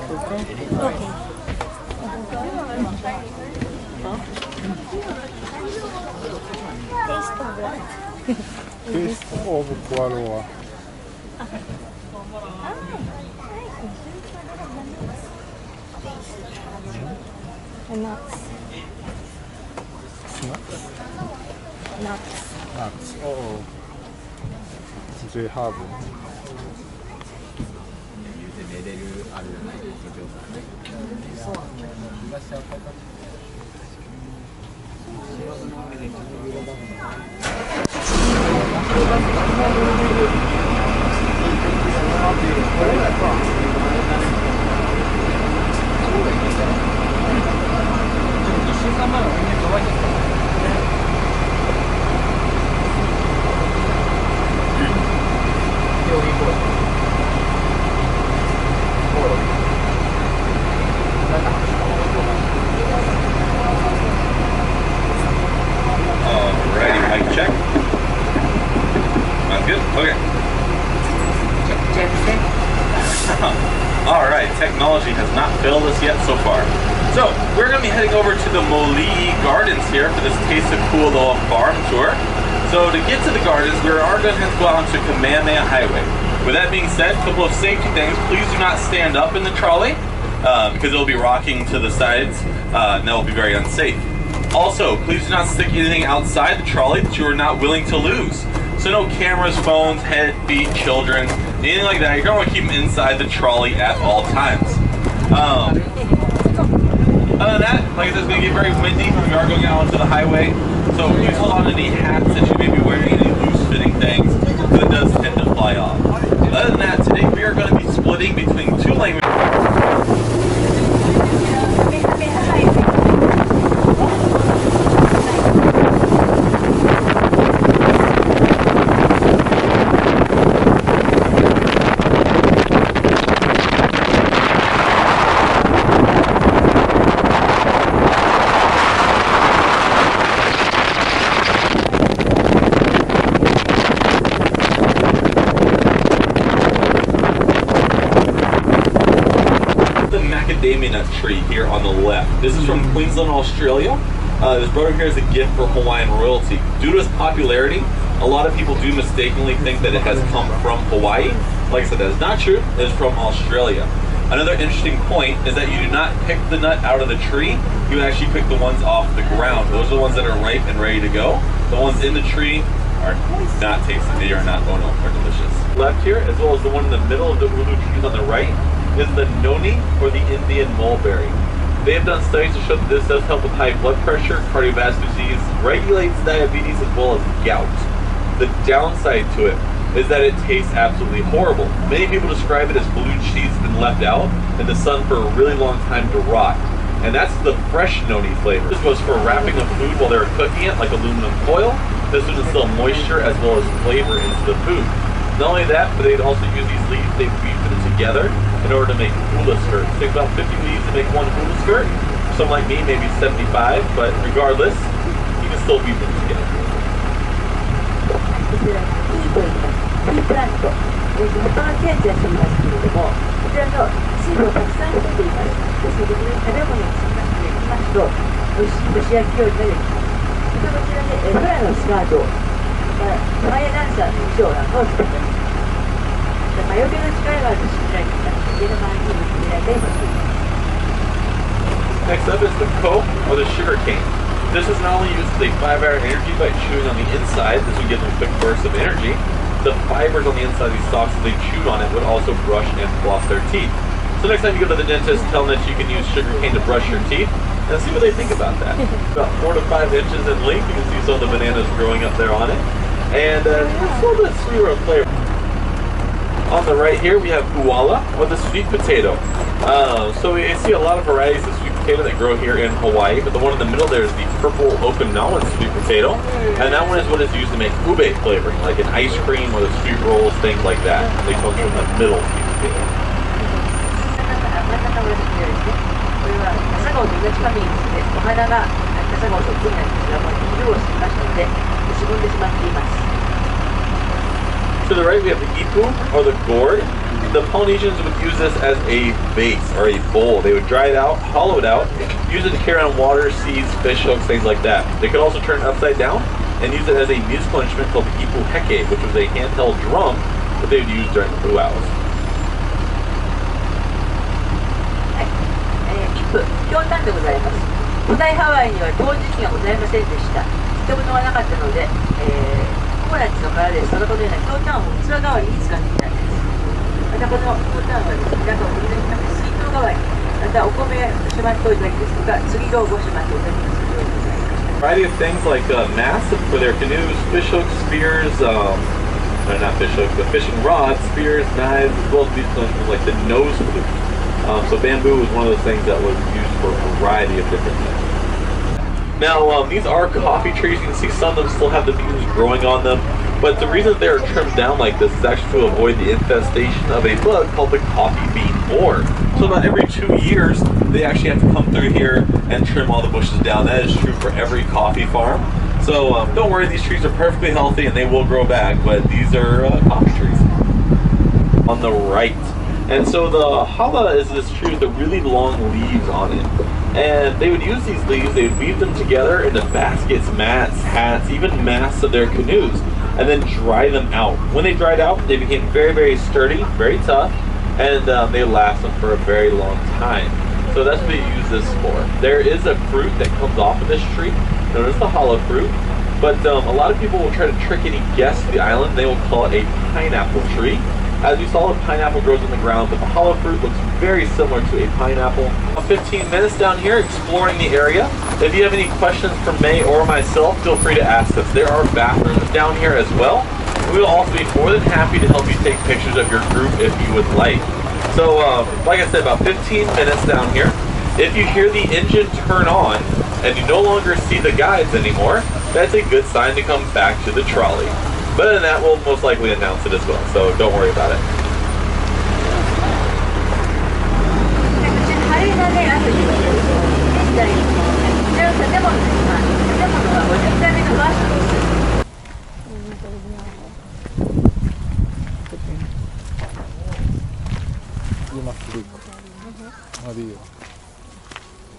Okay. Taste of what? Taste of Kualoa. Nuts. Nuts. Nuts. Oh. They have. Alrighty, mic check. That's good? Okay. Alright, technology has not failed us yet so far. So, we're going to be heading over to the Molii Gardens here for this Taste of Kualoa farm tour. So, to get to the gardens, we are going to have to go out onto Kaneohe Highway. With that being said, a couple of safety things. Please do not stand up in the trolley because it'll be rocking to the sides and that will be very unsafe. Also, please do not stick anything outside the trolley that you are not willing to lose. So no cameras, phones, head, feet, children, anything like that. You're going to want to keep them inside the trolley at all times. Other than that, like I said, it's going to get very windy. We are going out onto the highway. So please hold on to any hats that you may be wearing, any loose-fitting things, because it does tend to fly off. Other than that, today we are going to be splitting between two languages. Macadamia nut tree here on the left. This is from Queensland, Australia. This brother here is a gift for Hawaiian royalty. Due to its popularity, a lot of people do mistakenly think that it has come from Hawaii. Like I said, that is not true. It is from Australia. Another interesting point is that you do not pick the nut out of the tree. You actually pick the ones off the ground. Those are the ones that are ripe and ready to go. The ones in the tree are not tasty. They are not, oh no, they're delicious. Left here, as well as the one in the middle of the ulu trees on the right, is the noni, or the Indian mulberry. They have done studies to show that this does help with high blood pressure, cardiovascular disease, regulates diabetes, as well as gout. The downside to it is that it tastes absolutely horrible. Many people describe it as blue cheese that's been left out in the sun for a really long time to rot. And that's the fresh noni flavor. This goes for wrapping up food while they're cooking it, like aluminum foil. This would instill moisture as well as flavor into the food. Not only that, but they'd also use these leaves, they weave them together in order to make hula skirts. Take about 50 leaves to make one hula skirt. For someone like me, maybe 75, but regardless, you can still weave them together. Next up is the coke, or the sugar cane. This is not only used as a 5-hour energy by chewing on the inside. This would give them quick bursts of energy. The fibers on the inside of these stalks, as they chewed on it, would also brush and floss their teeth. So next time you go to the dentist, tell them that you can use sugar cane to brush your teeth, and see what they think about that. About 4 to 5 inches in length. You can see some of the bananas growing up there on it. And it's a little bit sweeter of flavor. On the right here, we have uala, or the sweet potato. So we see a lot of varieties of sweet potato that grow here in Hawaii, but the one in the middle there is the purple Okinawan sweet potato, and that one is what is used to make ube flavoring, like in ice cream or the sweet rolls, things like that. They come from the middle sweet potato. To the right, we have the ipu, or the gourd. the Polynesians would use this as a base or a bowl. They would dry it out, hollow it out, use it to carry on water, seeds, fish hooks, things like that. They could also turn it upside down and use it as a musical instrument called the ipu heke, which was a handheld drum that they would use during the luau's. イプ、ひょうたんでございます。古代ハワイには陶磁器がございませんでした。人物がなかったので、ココナッツの殻でそのこのようなひょうたんを器代わりに使っていたんです。またこのひょうたんはですね、中を時々水筒代わり、またお米をしまっておいたりですとか、釣り道具をしまっておいたりするようにございます。Variety of things like masts for their canoes, fish hooks, spears, not fish hooks, but fishing rods, spears, knives, as well as these instruments like the nose flute. So bamboo was one of those things that was used for a variety of different things. Now, these are coffee trees. You can see some of them still have the beans growing on them. But the reason they are trimmed down like this is actually to avoid the infestation of a bug called the coffee bean borer. So about every 2 years, they actually have to come through here and trim all the bushes down. That is true for every coffee farm. So don't worry, these trees are perfectly healthy and they will grow back, but these are coffee trees. On the right. And so the hala is this tree with the really long leaves on it. And they would use these leaves, they would weave them together into baskets, mats, hats, even masts of their canoes, and then dry them out. When they dried out, they became very, very sturdy, very tough, and they last them for a very long time. So that's what they use this for. There is a fruit that comes off of this tree, known as the hala fruit, but a lot of people will try to trick any guests to the island. They will call it a pineapple tree. As we saw, the pineapple grows on the ground, but the hala fruit looks very similar to a pineapple. 15 minutes down here exploring the area. If you have any questions for May or myself, feel free to ask us. There are bathrooms down here as well. We will also be more than happy to help you take pictures of your group if you would like. So, like I said, about 15 minutes down here. If you hear the engine turn on and you no longer see the guides anymore, that's a good sign to come back to the trolley. But other than that, we'll most likely announce it as well, so don't worry about it.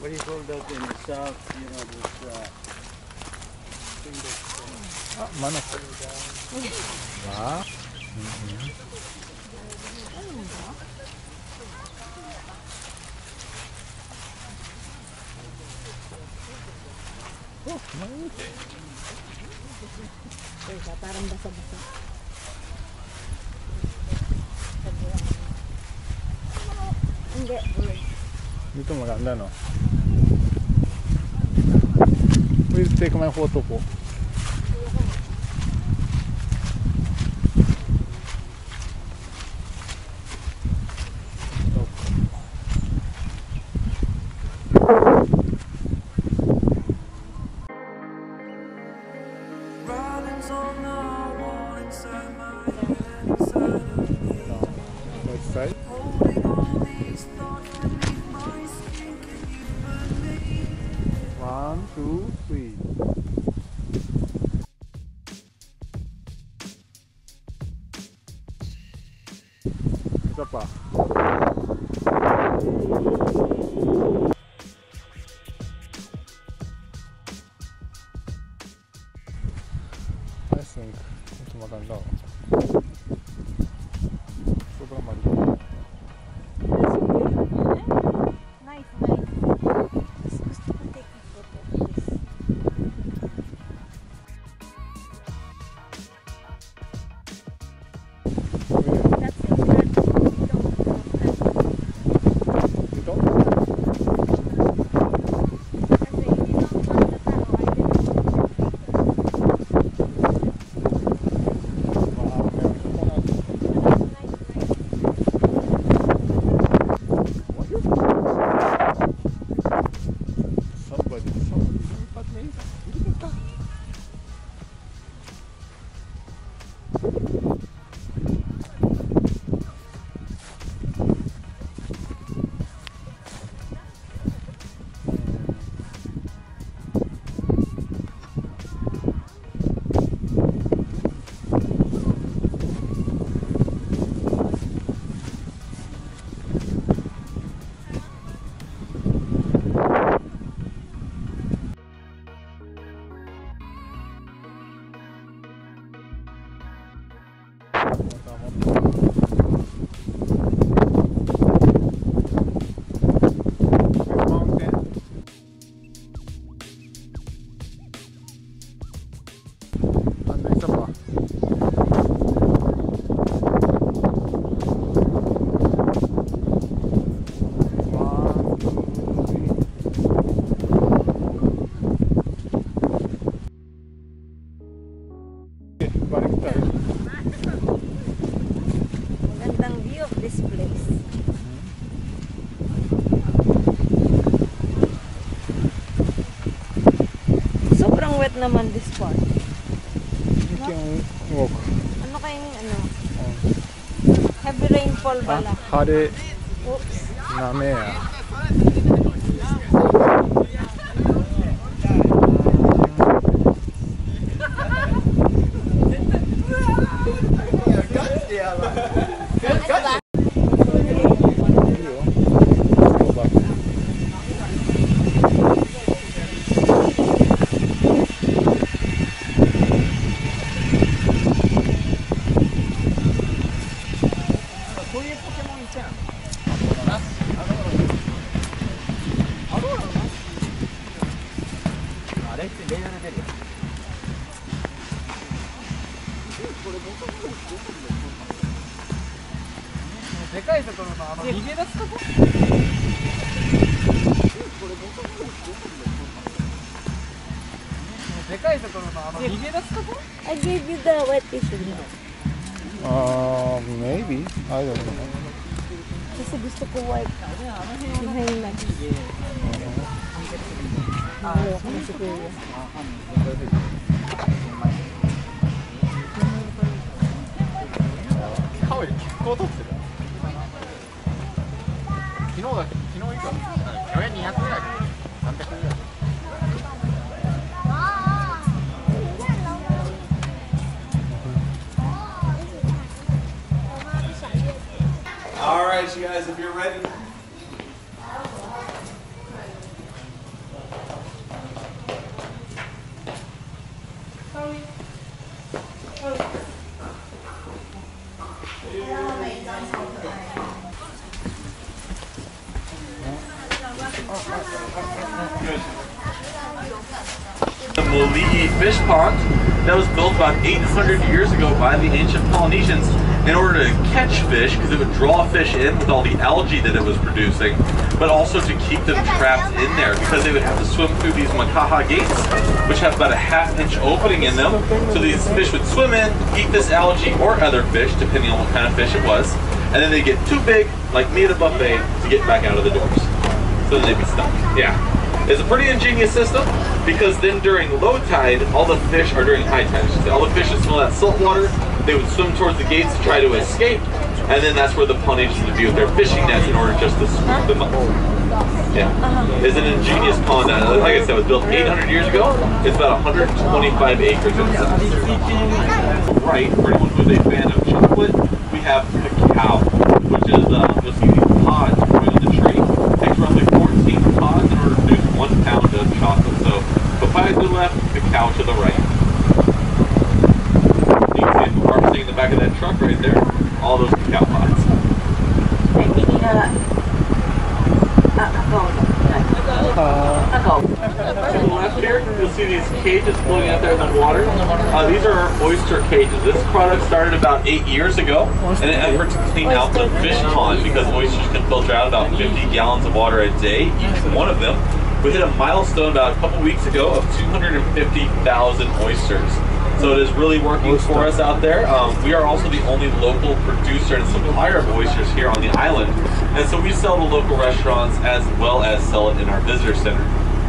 What do you call that in the south? You know, this manok. Ah. Oh, mainit. Parang basa-basa. Hindi. Dito maganda, no? Please take my photo po. Next side. One, two, three. Isa pa. I think ito maganda. Sobrang maliit. Nice, nice. Gusto ko take a photo of this. That's it. Ito? naman this part. Hindi yung walk. Ano kayang ano? Heavy rainfall pala. Hare Oops. name. I gave you the wet tissue. Maybe. I don't know. Kasi gusto ko wipe. Behind na. Ayaw ko na siguro. 昨日以下去年200ぐらい300ぐらい All right, you guys, if you're ready. The Moali'i fish pond that was built about 800 years ago by the ancient Polynesians in order to catch fish, because it would draw fish in with all the algae that it was producing, but also to keep them trapped in there because they would have to swim through these makaha gates, which have about a ½ inch opening in them. So these fish would swim in, eat this algae or other fish, depending on what kind of fish it was, and then they get too big, like me at a buffet, to get back out of the doors. So then they'd be stuck. Yeah. It's a pretty ingenious system because then during low tide, all the fish, or during high tide I should say, all the fish that smell that salt water, they would swim towards the gates to try to escape, and then that's where the Polynesians would be with their fishing nets in order just to swoop them up. Yeah. It's an ingenious pond. Like I said, it was built 800 years ago. It's about 125 acres in size. Right, for anyone who's a fan of chocolate, we have cacao, which is, you'll see these pods growing on the tree. It takes roughly 14 pods in order to produce 1 pound of chocolate. So, papaya to the left, cacao to the right. You can see harvesting in the back of that truck right there, all those cacao pods. To the left here, you'll see these cages floating out there in the water. These are our oyster cages. This product started about 8 years ago in an effort to clean out the fish pond because oysters can filter out about 50 gallons of water a day, each one of them. We hit a milestone about a couple weeks ago of 250,000 oysters. So it is really working for us out there. We are also the only local producer and supplier of oysters here on the island. And so we sell to local restaurants as well as sell it in our visitor center.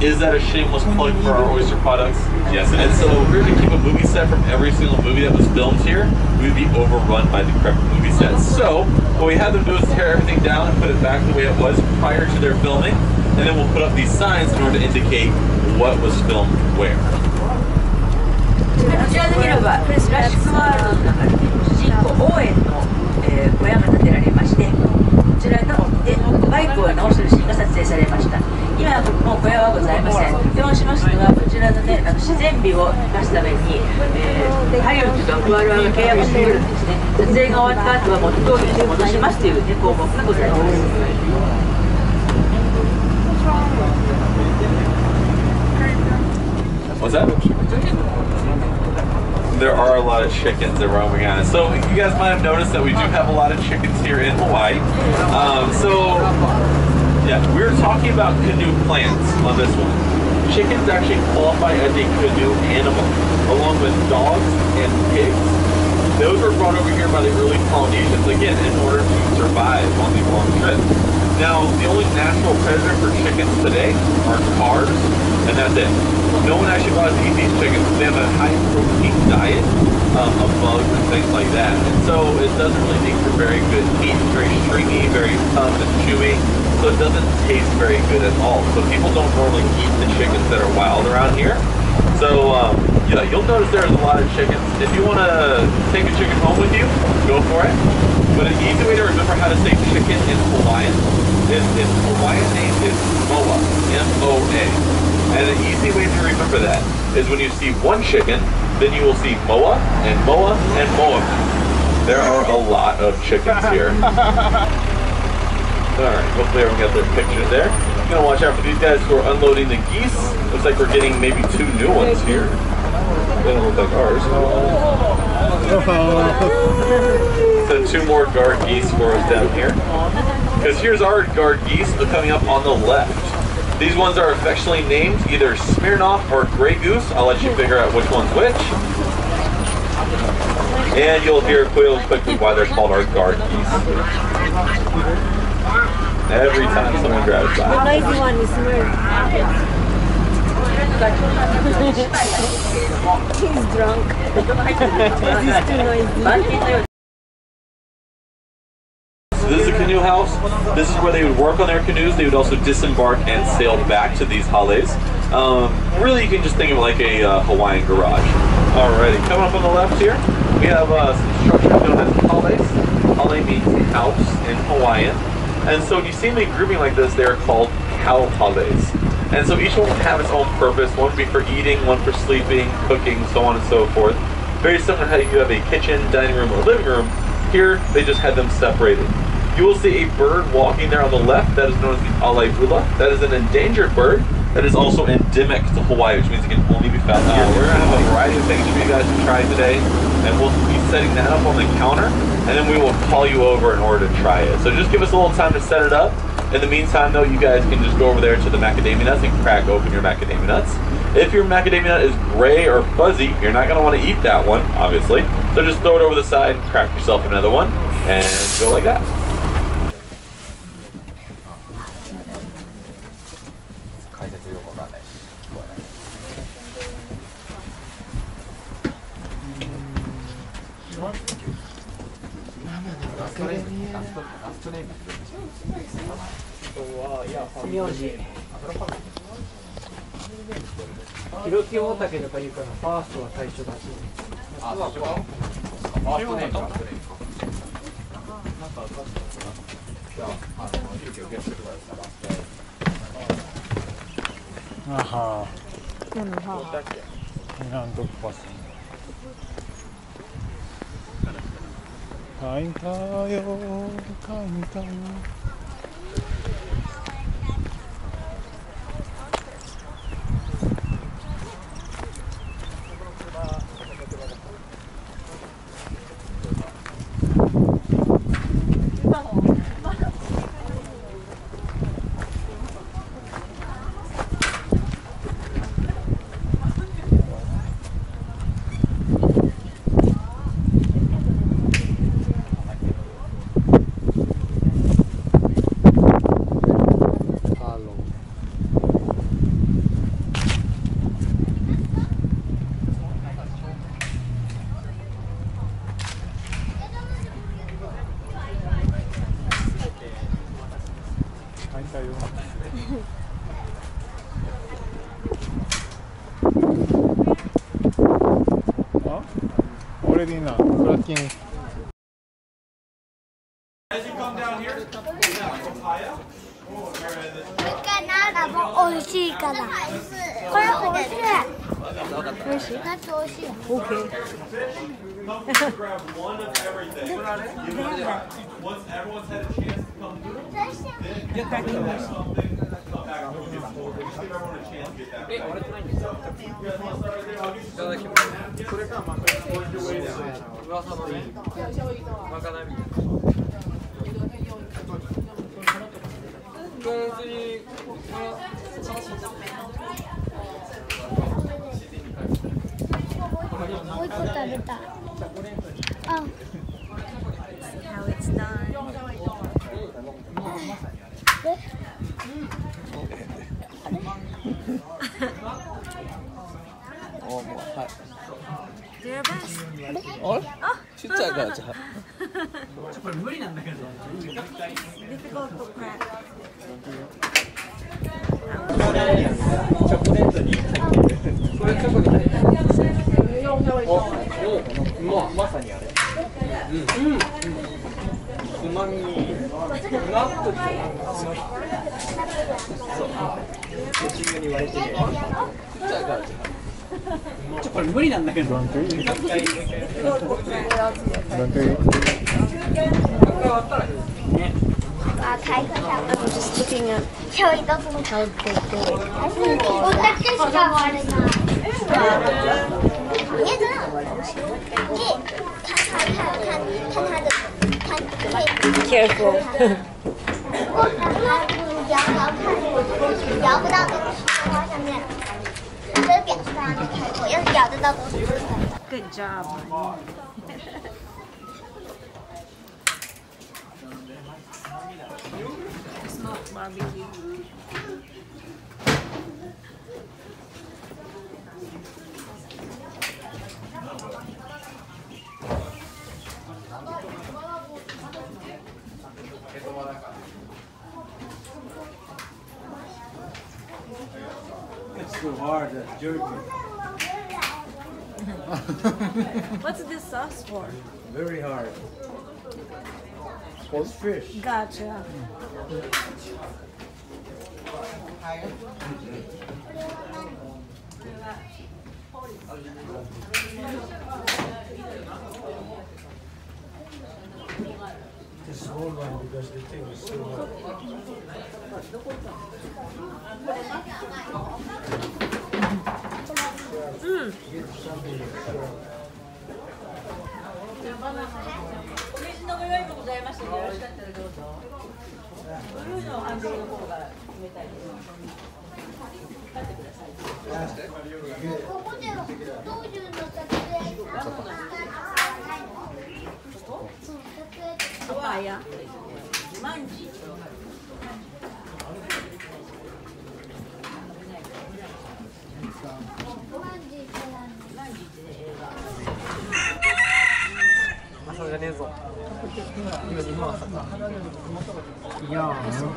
Is that a shameless plug for our oyster products? Yes, and so if we were to keep a movie set from every single movie that was filmed here, we would be overrun by the correct movie sets. So what we had them do is tear everything down and put it back the way it was prior to their filming, and then we'll put up these signs in order to indicate what was filmed where. こちらの広場、クラシックワールドの中で主人公オーエンの、小屋が建てられまして、こちらのバイクを直するシーンが撮影されました。今はもう小屋はございません。としますのはこちらのね、自然美を生かすために、ハリウッドとクワロアが契約しているんですね。撮影が終わった後は元通りに戻しますという、ね、項目がございます。What's that? There are a lot of chickens that roaming around. So you guys might have noticed that we do have a lot of chickens here in Hawaii. Yeah, we're talking about canoe plants on this one. Chickens actually qualify as a canoe animal, along with dogs and pigs. Those were brought over here by the early Polynesians, again, in order to survive on these long trips. Now, the only natural predator for chickens today are cars, and that's it. No one actually wants to eat these chickens. They have a high protein diet of bugs and things like that. And so it doesn't really make for very good meat. It's very stringy, very tough and chewy, so it doesn't taste very good at all. So people don't normally eat the chickens that are wild around here. So yeah, you'll notice there's a lot of chickens. If you want to take a chicken home with you, go for it. But an easy way to remember how to say chicken in Hawaiian is its Hawaiian name is moa, M-O-A. And an easy way to remember that is when you see one chicken, then you will see moa and moa and moa. There are a lot of chickens here. Alright, hopefully everyone got their pictures there. I'm going to watch out for these guys who are unloading the geese. Looks like we're getting maybe 2 new ones here. They don't look like ours. So 2 more guard geese for us down here. Because here's our guard geese coming up on the left. These ones are affectionately named either Smirnoff or Grey Goose. I'll let you figure out which one's which. And you'll hear quickly why they're called our guard geese. Every time someone drives by. The noisy one is Smurf. He's drunk. He's too noisy. So this is the canoe house. This is where they would work on their canoes. They would also disembark and sail back to these hales. Really, you can just think of it like a Hawaiian garage. Alrighty, coming up on the left here, we have some structures known as hales. Hale means house in Hawaiian. And so when you see them grouping like this, they're called cow hales. And so each one would have its own purpose. One would be for eating, one for sleeping, cooking, so on and so forth. Very similar to how you have a kitchen, dining room, or living room. Here, they just had them separated. You will see a bird walking there on the left. That is known as the alaibula. That is an endangered bird that is also endemic to Hawaii, which means it can only be found here. We're going to have a variety of things for you guys to try today, and we'll be setting that up on the counter, and then we will call you over in order to try it. So just give us a little time to set it up. In the meantime, though, you guys can just go over there to the macadamia nuts and crack open your macadamia nuts. If your macadamia nut is gray or fuzzy, you're not going to want to eat that one, obviously. So just throw it over the side, crack yourself another one, and go like that. Aha. Dog passing. Already now, cracking. As you come down here, we have papaya. 美味しいから。これ美味しい。美味しい。だって美味しい。Okay. Grab one of everything. Once everyone's had a chance to come through, then you have something come back and get more. Just give everyone a chance to get that. You guys want to start right there? I'll get you some. Work your way How it's done. Your best. あれちっちゃいからじゃあ。これ無理なんだけど。 Difficult to crack. チョコレートに入ってる。これチョコに入ってる。まさにあれ。つまみ。ナップそう。口に割れてる。ちっちゃいからじゃあ。これ無理なんだけど。I'm just looking at how big they do it. Careful. 摇不到这个石头花上面，这是表示它没开过，要是咬得到都是正常的。 Good job. Smoked barbecue. It's too hard, that's jerky. What's this sauce for? Very hard. It's fish. Gotcha. This whole one because the thing is so hard. Papaya.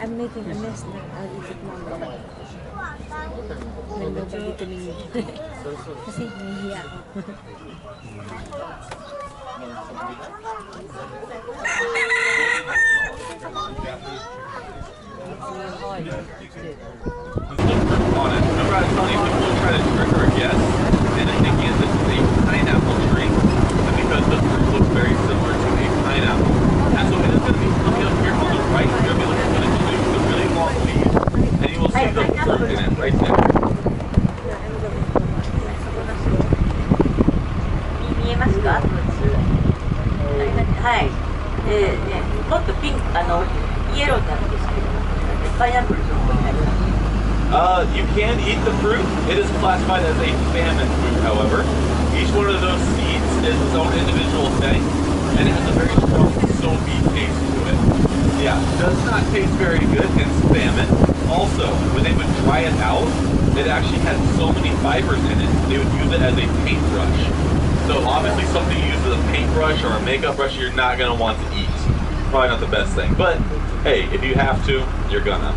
I'm making a mess now. I'll eat it tomorrow. When nobody tumingin. Kasi nahihiya ako. On it. Remember I was telling you people try to trick our guests into thinking this is a pineapple tree, and because the fruit looks very similar to a pineapple. And so it is going to be coming up here on the right. You're going to be looking for the tree with the really long leaves, and you will see the fruit in it right there. 見えますか？はい。もっとピンクイエローなんですけど、パイナップルの方になります。You can eat the fruit. It is classified as a famine food, however. Each one of those seeds is its own individual thing, and it has a very strong soapy taste to it. Yeah, does not taste very good in famine. Also, when they would dry it out, it actually had so many fibers in it, they would use it as a paintbrush. So obviously something you use as a paintbrush or a makeup brush you're not going to want to eat. Probably not the best thing, but hey, if you have to, you're gonna.